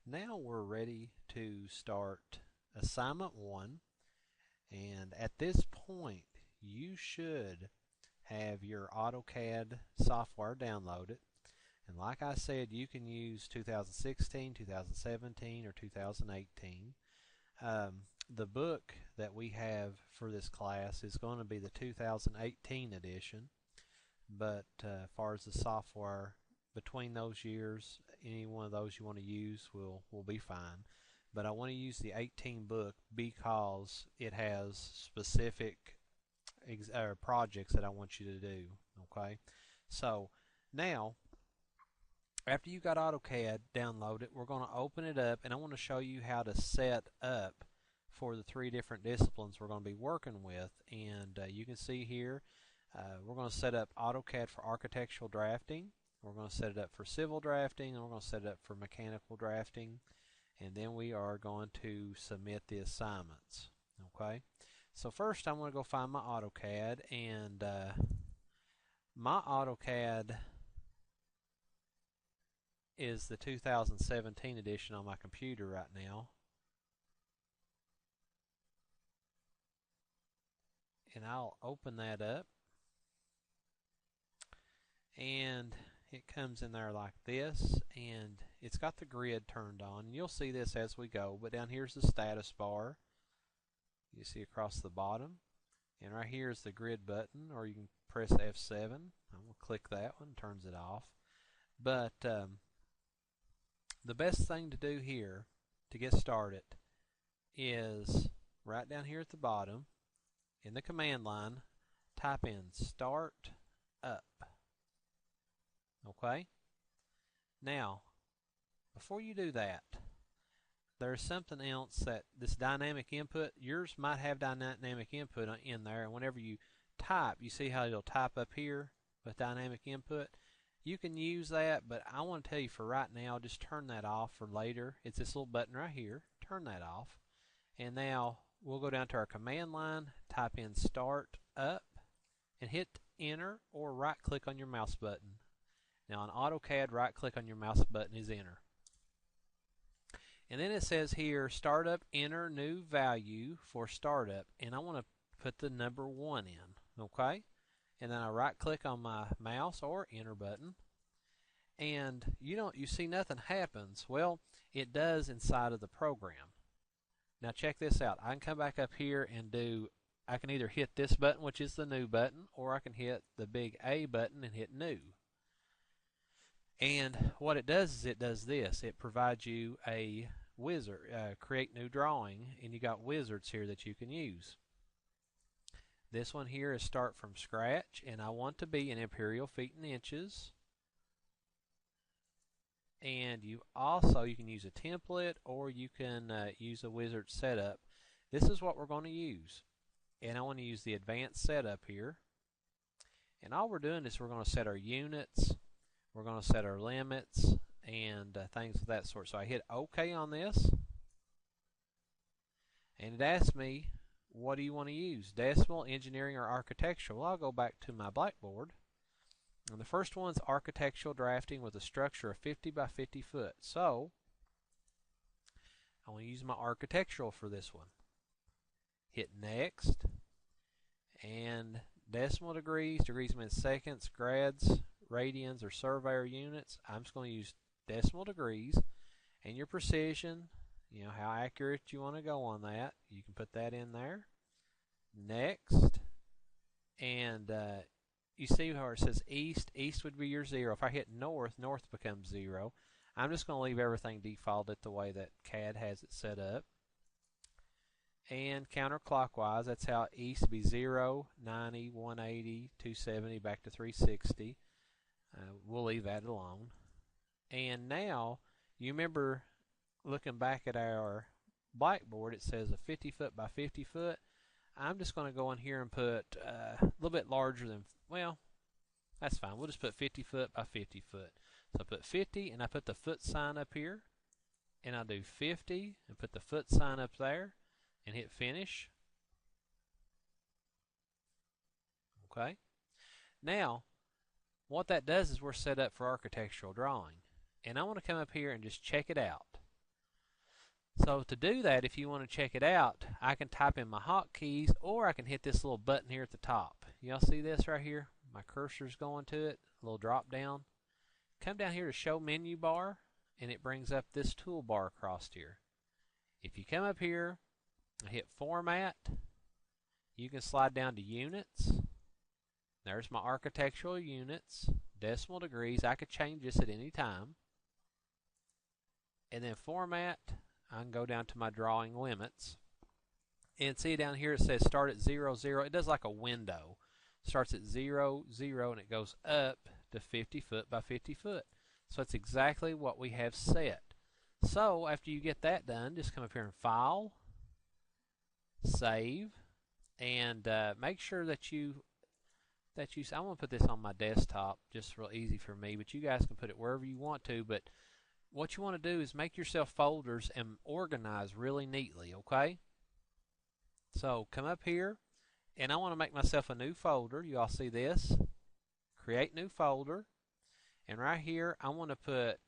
Now we're ready to start assignment 1, and at this point you should have your Autocad software downloaded. And like I said, you can use 2016, 2017, or 2018. The book that we have for this class is going to be the 2018 edition, but as far as the software between those years, any one of those you want to use will be fine. But I want to use the 18 book because it has specific projects that I want you to do. Okay, so now after you got AutoCAD downloaded, we're going to open it up, and I want to show you how to set up for the 3 different disciplines we're going to be working with. And you can see here we're going to set up AutoCAD for architectural drafting. We're going to set it up for civil drafting, and we're going to set it up for mechanical drafting, and then we are going to submit the assignments. Okay, so first I'm going to go find my AutoCAD, and my AutoCAD is the 2017 edition on my computer right now. And I'll open that up, and it comes in there like this, and it's got the grid turned on. You'll see this as we go, but down here's the status bar you see across the bottom, and right here is the grid button, or you can press F7. I'm going to click that one, turns it off. But the best thing to do here to get started is right down here at the bottom in the command line, type in Start Up. Okay? Now, before you do that, there's something else that this dynamic input, yours might have dynamic input in there, and whenever you type, you see how it'll type up here with dynamic input. You can use that, but I want to tell you for right now, just turn that off for later. It's this little button right here. Turn that off. And now we'll go down to our command line, type in Start Up, and hit Enter or right click on your mouse button. Now on AutoCAD, right click on your mouse button is Enter. And then it says here, Startup, enter new value for startup, and I want to put the number 1 in. Okay? And then I right click on my mouse or enter button, and you see nothing happens. Well, it does inside of the program. Now check this out. I can come back up here and I can either hit this button, which is the new button, or I can hit the big A button and hit new. And what it does is it does this. It provides you a wizard, create new drawing, and you got wizards here that you can use. This one here is start from scratch, and I want to be in imperial feet and inches. And you can use a template, or you can use a wizard setup. This is what we're going to use, and I want to use the advanced setup here. And all we're doing is we're going to set our units, we're going to set our limits, and things of that sort. So I hit OK on this, and it asks me, what do you want to use? Decimal, engineering, or architectural? Well, I'll go back to my blackboard. And the first one's architectural drafting with a structure of 50 by 50 foot. So I want to use my architectural for this one. Hit next, and decimal degrees, degrees means seconds, grads, radians, or surveyor units. I'm just going to use decimal degrees, and your precision, how accurate you want to go on that, you can put that in there. Next, and you see how it says east, east would be your 0. If I hit north, north becomes 0. I'm just going to leave everything defaulted the way that CAD has it set up. And counterclockwise, that's how east would be 0, 90, 180, 270, back to 360. We'll leave that alone. And now, you remember looking back at our blackboard, it says a 50 foot by 50 foot. I'm just going to go in here and put a little bit larger than, well, that's fine. We'll just put 50 foot by 50 foot. So I put 50, and I put the foot sign up here, and I'll do 50 and put the foot sign up there and hit finish. Okay. Now, what that does is we're set up for architectural drawing. And I want to come up here and just check it out. So to do that, if you want to check it out, I can type in my hotkeys, or I can hit this little button here at the top. Y'all see this right here? My cursor's going to it, a little drop down. Come down here to show menu bar, and it brings up this toolbar across here. If you come up here and hit format, you can slide down to units. There's my architectural units, decimal degrees. I could change this at any time. And then format, I can go down to my drawing limits. And see down here it says start at 0, 0. It does like a window. Starts at 0, 0, and it goes up to 50 foot by 50 foot. So that's exactly what we have set. So after you get that done, just come up here and File, Save, and make sure that you I want to put this on my desktop, just real easy for me, but you guys can put it wherever you want to. But what you want to do is make yourself folders and organize really neatly, okay? So come up here, and I want to make myself a new folder. You all see this? Create new folder. And right here, I want to put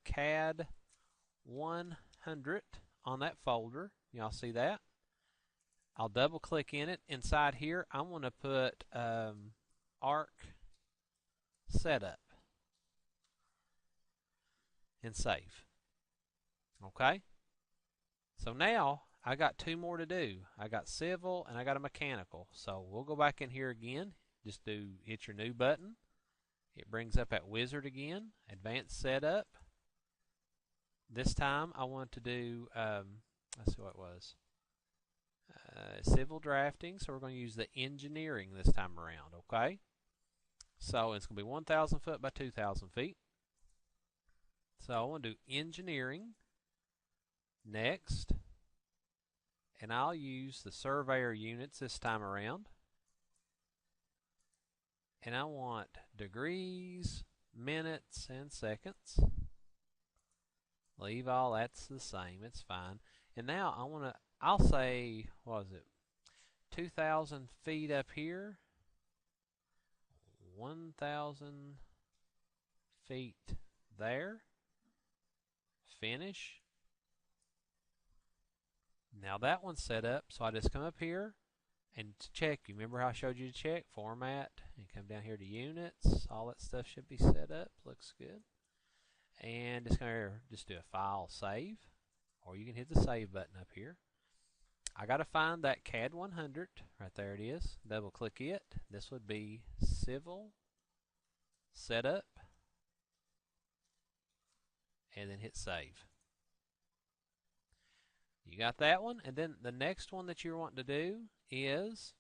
CAD 100 on that folder. Y'all see that? I'll double click in it. Inside here, I want to put Arc Setup and save. Okay? So now I got two more to do. I got civil and I got a mechanical. So we'll go back in here again. Just hit your new button. It brings up that wizard again. Advanced setup. This time I want to do, let's see what it was. Civil drafting. So we're going to use the engineering this time around. Okay? So it's going to be 1,000 foot by 2,000 feet. So I want to do engineering. Next. And I'll use the surveyor units this time around. And I want degrees, minutes, and seconds. Leave all that's the same. It's fine. And now I'll say, what was it? 2,000 feet up here. 1,000 feet there. Finish. Now that one's set up, so I just come up here and check. You remember how I showed you to check? Format, and come down here to units. All that stuff should be set up. Looks good. And just come here, just do a file save, or you can hit the save button up here. I got to find that CAD 100. Right there it is. Double click it. This would be civil setup, and then hit save. You got that one, and then the next one that you're wanting to do is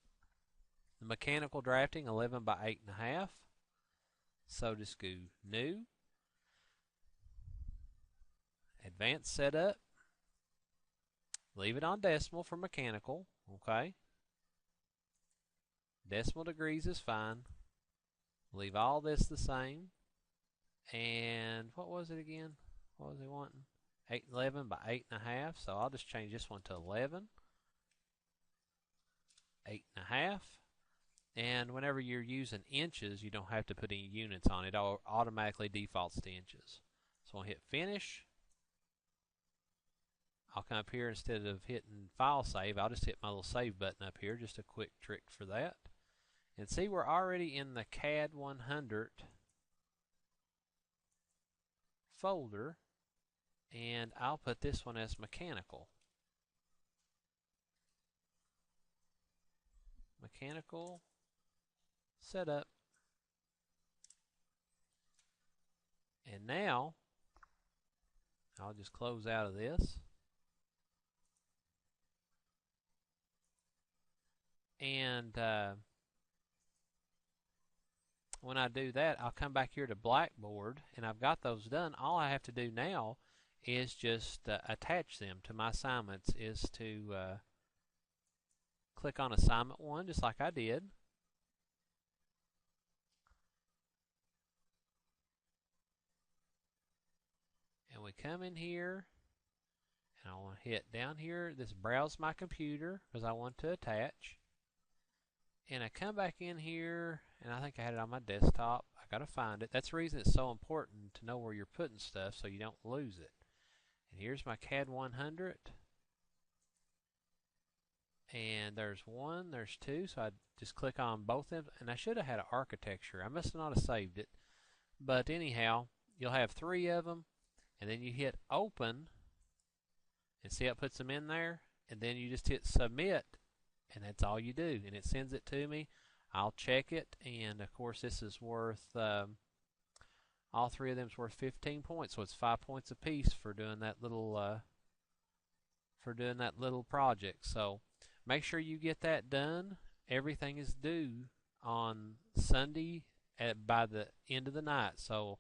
the mechanical drafting 11 by 8.5. So just go new, advanced setup, leave it on decimal for mechanical, okay? Decimal degrees is fine. Leave all this the same. And what was it again? What was he wanting? 11 by 8.5. So I'll just change this one to 11. 8.5. And whenever you're using inches, you don't have to put any units on it. It automatically defaults to inches. So I'll hit finish. I'll come up here, instead of hitting file save, I'll just hit my little save button up here. Just a quick trick for that. And see, we're already in the CAD 100 folder. And I'll put this one as mechanical. Mechanical setup. And now I'll just close out of this. And when I do that, I'll come back here to Blackboard, and I've got those done. All I have to do now is just attach them to my assignments, is to click on assignment 1, just like I did. And we come in here, and I want to hit down here, this browse my computer, because I want to attach. And I come back in here, and I think I had it on my desktop. I got to find it. That's the reason it's so important to know where you're putting stuff so you don't lose it. And here's my CAD 100. And there's one, there's two, so I just click on both of them. And I should have had an architecture. I must not have saved it. But anyhow, you'll have 3 of them, and then you hit open, and see how it puts them in there, and then you just hit submit, and that's all you do, and it sends it to me. I'll check it, and of course this is worth, all 3 of them is worth 15 points, so it's 5 points apiece for doing that little project. So make sure you get that done. Everything is due on Sunday by the end of the night. So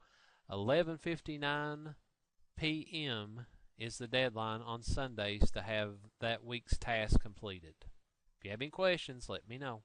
11:59 p.m. is the deadline on Sundays to have that week's task completed. If you have any questions, let me know.